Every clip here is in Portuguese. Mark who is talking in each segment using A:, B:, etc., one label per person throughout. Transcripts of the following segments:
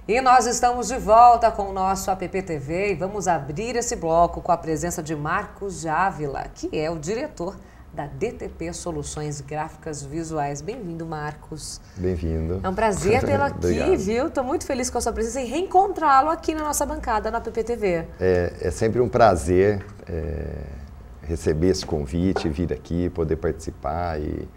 A: E nós estamos de volta com o nosso AppTV e vamos abrir esse bloco com a presença de Marcos Jávila, que é o diretor da DTP Soluções Gráficas Visuais. Bem-vindo, Marcos.
B: Bem-vindo.
A: É um prazer tê-lo aqui, viu? Estou muito feliz com a sua presença e reencontrá-lo aqui na nossa bancada, na AppTV.
B: É sempre um prazer receber esse convite, vir aqui, poder participar e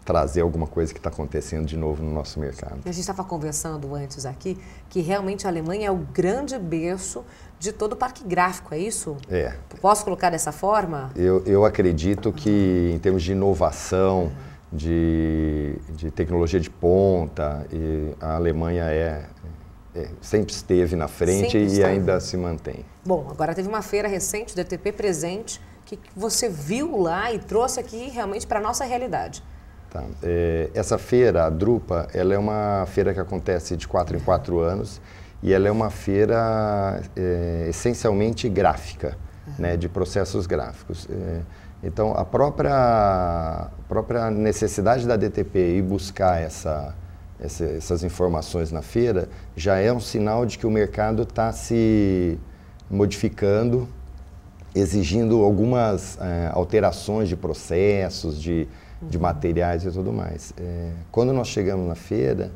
B: trazer alguma coisa que está acontecendo de novo no nosso mercado.
A: A gente estava conversando antes aqui que realmente a Alemanha é o grande berço de todo o parque gráfico, é isso?
B: É.
A: Posso colocar dessa forma?
B: Eu acredito que em termos de inovação, de tecnologia de ponta, a Alemanha sempre esteve na frente e ainda se mantém.
A: Bom, agora teve uma feira recente, DTP presente, que você viu lá e trouxe aqui realmente para a nossa realidade.
B: Tá. Essa feira, a Drupa, ela é uma feira que acontece de 4 em 4 anos e ela é uma feira essencialmente gráfica, né, de processos gráficos. Então, a própria necessidade da DTP ir buscar essas informações na feira já é um sinal de que o mercado está se modificando, exigindo algumas alterações de processos, de materiais e tudo mais. Quando nós chegamos na feira,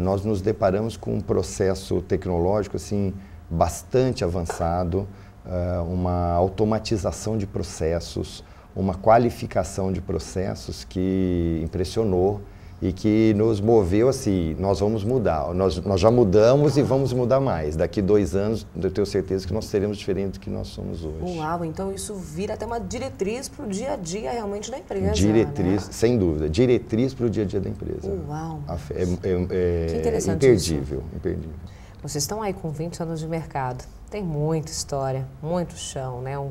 B: nós nos deparamos com um processo tecnológico assim, bastante avançado, uma automatização de processos, uma qualificação de processos que impressionou e que nos moveu assim, nós vamos mudar, nós já mudamos e vamos mudar mais. Daqui 2 anos, eu tenho certeza que nós seremos diferentes do que nós somos hoje.
A: Uau, então isso vira até uma diretriz para o dia a dia realmente da empresa.
B: Diretriz,
A: né?
B: Sem dúvida, diretriz para o dia a dia da empresa.
A: Uau!
B: É
A: interessante
B: imperdível,
A: isso.
B: imperdível.
A: Vocês estão aí com 20 anos de mercado, tem muita história, muito chão, né? Uma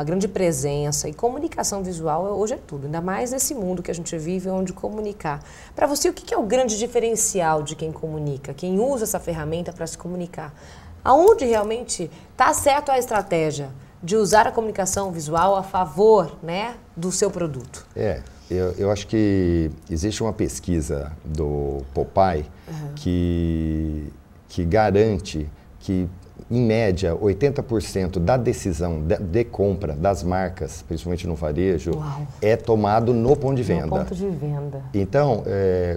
A: grande presença e comunicação visual hoje é tudo, ainda mais nesse mundo que a gente vive, onde comunicar. Para você, o que é o grande diferencial de quem comunica, quem usa essa ferramenta para se comunicar? Aonde realmente está certo a estratégia de usar a comunicação visual a favor, né, do seu produto?
B: Eu acho que existe uma pesquisa do Popeye que garante que, em média, 80% da decisão de compra das marcas, principalmente no varejo, é tomado no ponto de venda.
A: No ponto de venda.
B: Então,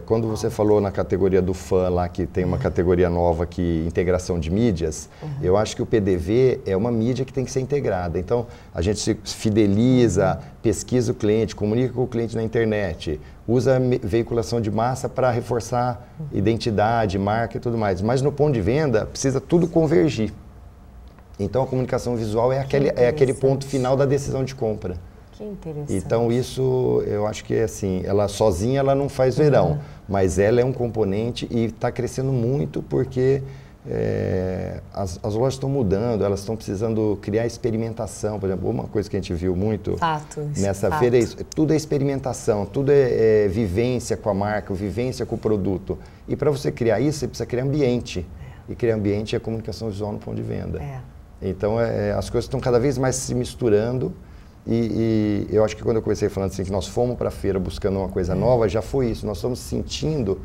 B: quando você falou na categoria do fã lá, que tem uma categoria nova, que integração de mídias, eu acho que o PDV é uma mídia que tem que ser integrada. Então, a gente se fideliza, pesquisa o cliente, comunica com o cliente na internet, usa veiculação de massa para reforçar identidade, marca e tudo mais. Mas no ponto de venda, precisa tudo convergir. Então, a comunicação visual é aquele ponto final da decisão de compra.
A: Que interessante.
B: Então, isso, eu acho que é assim, ela sozinha ela não faz verão, mas ela é um componente e está crescendo muito porque as lojas estão mudando, elas estão precisando criar experimentação. Por exemplo, uma coisa que a gente viu muito nessa feira é isso, tudo é experimentação, tudo é vivência com a marca, vivência com o produto. E para você criar isso, você precisa criar ambiente. E criar ambiente é comunicação visual no ponto de venda. Então, as coisas estão cada vez mais se misturando e eu acho que quando eu comecei falando assim, que nós fomos para a feira buscando uma coisa nova, já foi isso. Nós estamos sentindo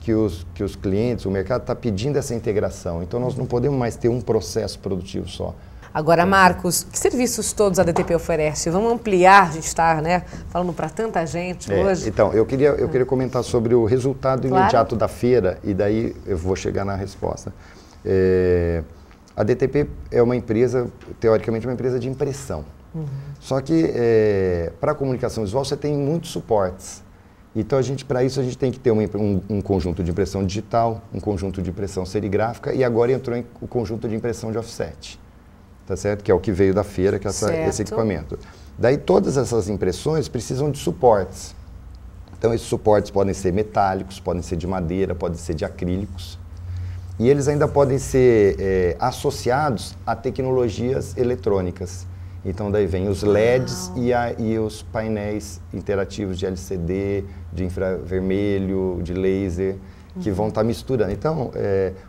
B: que os clientes, o mercado está pedindo essa integração. Então, nós não podemos mais ter um processo produtivo só.
A: Agora, Marcos, que serviços todos a DTP oferece? Vamos ampliar, a gente está falando para tanta gente hoje.
B: Então, eu queria comentar sobre o resultado imediato da feira e daí eu vou chegar na resposta. A DTP é uma empresa, teoricamente, uma empresa de impressão. Só que para a comunicação visual você tem muitos suportes. Então, para isso a gente tem que ter um conjunto de impressão digital, um conjunto de impressão serigráfica e agora entrou o conjunto de impressão de offset. Tá certo? Que é o que veio da feira, que é esse equipamento. Daí todas essas impressões precisam de suportes. Então esses suportes podem ser metálicos, podem ser de madeira, podem ser de acrílicos. E eles ainda podem ser associados a tecnologias eletrônicas. Então daí vem os LEDs e os painéis interativos de LCD, de infravermelho, de laser, que vão estar misturando. Então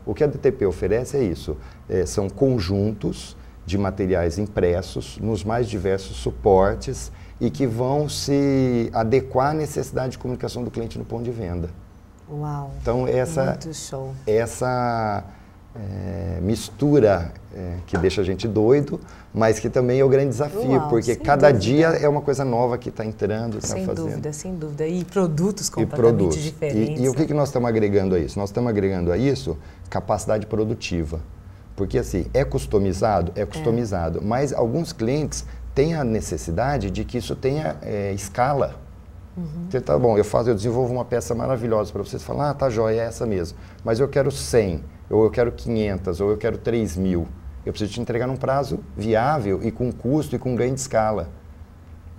B: o que a DTP oferece é isso, são conjuntos de materiais impressos nos mais diversos suportes e que vão se adequar à necessidade de comunicação do cliente no ponto de venda.
A: Uau!
B: Então,
A: Muito show.
B: Essa mistura que deixa a gente doido, mas que também é o grande desafio, porque cada dia é uma coisa nova que está entrando, está fazendo.
A: Sem dúvida, sem dúvida. E produtos completamente diferentes.
B: E o que nós estamos agregando a isso? Nós estamos agregando a isso capacidade produtiva. Porque assim, é customizado? É customizado. Mas alguns clientes têm a necessidade de que isso tenha escala. Então, tá bom, eu desenvolvo uma peça maravilhosa para vocês falar, tá jóia, é essa mesmo. Mas eu quero 100, ou eu quero 500, ou eu quero 3.000. Eu preciso te entregar num prazo viável e com custo e com ganho de escala.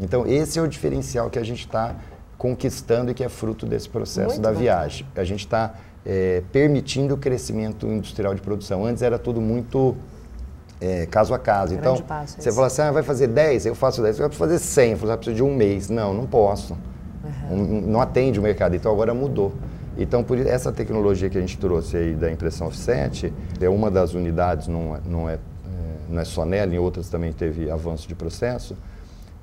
B: Então, esse é o diferencial que a gente está conquistando e que é fruto desse processo muito da viagem. A gente está permitindo o crescimento industrial de produção. Antes era tudo muito caso a caso. Então, você fala assim, vai fazer 10? Eu faço 10. Eu vou fazer 100. Eu falo, preciso de um mês. Não posso. Não atende o mercado. Então, agora mudou. Então, por essa tecnologia que a gente trouxe aí da impressão offset, é uma das unidades, não é só nela, em outras também teve avanço de processo,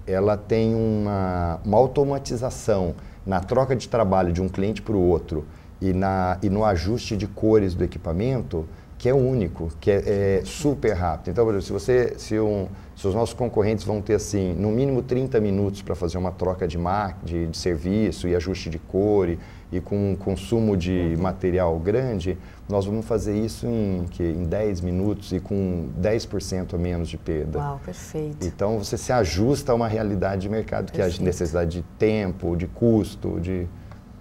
B: ela tem uma automatização na troca de trabalho de um cliente para o outro e no ajuste de cores do equipamento, que é único, que é super rápido. Então, por exemplo, se os nossos concorrentes vão ter, assim, no mínimo 30 minutos para fazer uma troca de serviço e ajuste de cor e com um consumo de material grande, nós vamos fazer isso em 10 minutos e com 10% a menos de perda.
A: Uau, perfeito.
B: Então, você se ajusta a uma realidade de mercado, que é a necessidade de tempo, de custo,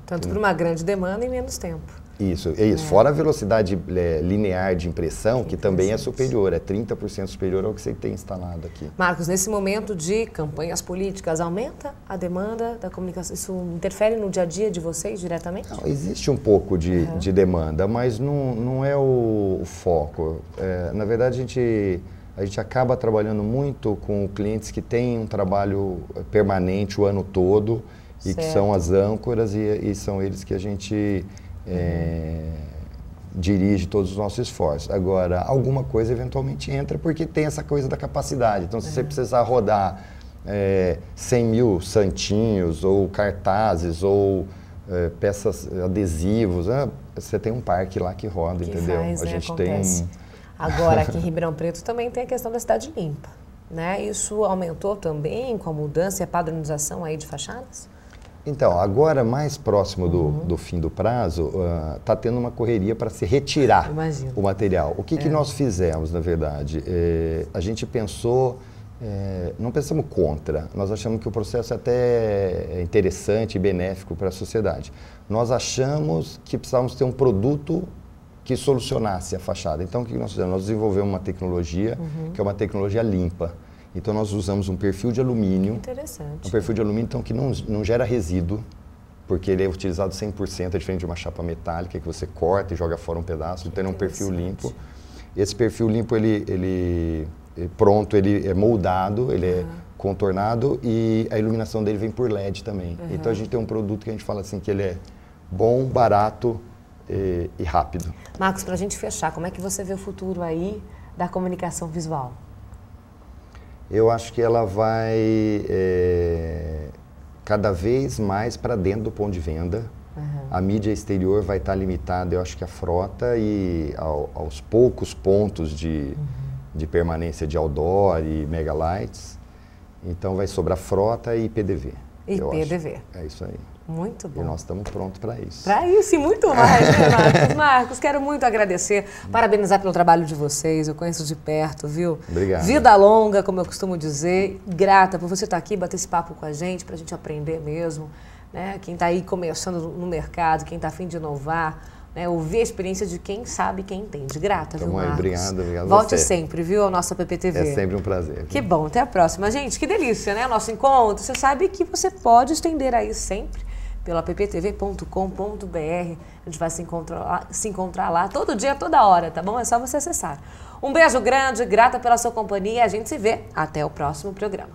A: tanto para uma grande demanda em menos tempo.
B: Isso. Fora a velocidade linear de impressão, que também é superior, é 30% superior ao que você tem instalado aqui.
A: Marcos, nesse momento de campanhas políticas, aumenta a demanda da comunicação? Isso interfere no dia a dia de vocês diretamente?
B: Não, existe um pouco de demanda, mas não é o foco. Na verdade, a gente acaba trabalhando muito com clientes que têm um trabalho permanente o ano todo e que são as âncoras e são eles que a gente dirige todos os nossos esforços. Agora, alguma coisa eventualmente entra porque tem essa coisa da capacidade. Então, se você precisar rodar 100 mil santinhos ou cartazes ou peças, adesivos, você tem um parque lá que roda, entendeu?
A: A gente tem Agora, aqui em Ribeirão Preto também tem a questão da cidade limpa, né? Isso aumentou também com a mudança e a padronização aí de fachadas?
B: Então, agora mais próximo do fim do prazo, está tendo uma correria para se retirar o material. O que nós fizemos, na verdade? A gente pensou, não pensamos contra, nós achamos que o processo é interessante e benéfico para a sociedade. Nós achamos que precisávamos ter um produto que solucionasse a fachada. Então, o que nós fizemos? Nós desenvolvemos uma tecnologia, que é uma tecnologia limpa. Então, nós usamos um perfil de alumínio.
A: Interessante.
B: Um perfil de alumínio então, que não gera resíduo, porque ele é utilizado 100%, é diferente de uma chapa metálica que você corta e joga fora um pedaço. Então, é um perfil limpo. Esse perfil limpo, ele é moldado, ele é contornado e a iluminação dele vem por LED também. Então, a gente tem um produto que a gente fala assim, que ele é bom, barato e rápido.
A: Marcos, para a gente fechar, como é que você vê o futuro aí da comunicação visual?
B: Eu acho que ela vai cada vez mais para dentro do ponto de venda. A mídia exterior vai estar limitada, eu acho que a frota e aos poucos pontos de permanência de outdoor e megalights. Então vai sobrar frota e PDV.
A: E PDV.
B: É isso aí.
A: Muito bom.
B: E nós estamos prontos para isso.
A: Para isso e muito mais, né, Marcos? Marcos, quero muito agradecer, parabenizar pelo trabalho de vocês, eu conheço de perto, viu?
B: Obrigado.
A: Vida longa, como eu costumo dizer, grata por você estar aqui, bater esse papo com a gente, para a gente aprender mesmo, né? Quem está aí começando no mercado, quem está a fim de inovar, né? Ouvir a experiência de quem sabe, quem entende. Grata, viu, Marcos?
B: Obrigado
A: Volte
B: você.
A: sempre, viu, a nossa PPTV.
B: É sempre um prazer. Viu?
A: Que bom, até a próxima. Gente, que delícia, né? Nosso encontro, você sabe que você pode estender aí sempre pela pptv.com.br. A gente vai se encontrar lá todo dia, toda hora, tá bom? É só você acessar. Um beijo grande, grata pela sua companhia. A gente se vê. Até o próximo programa.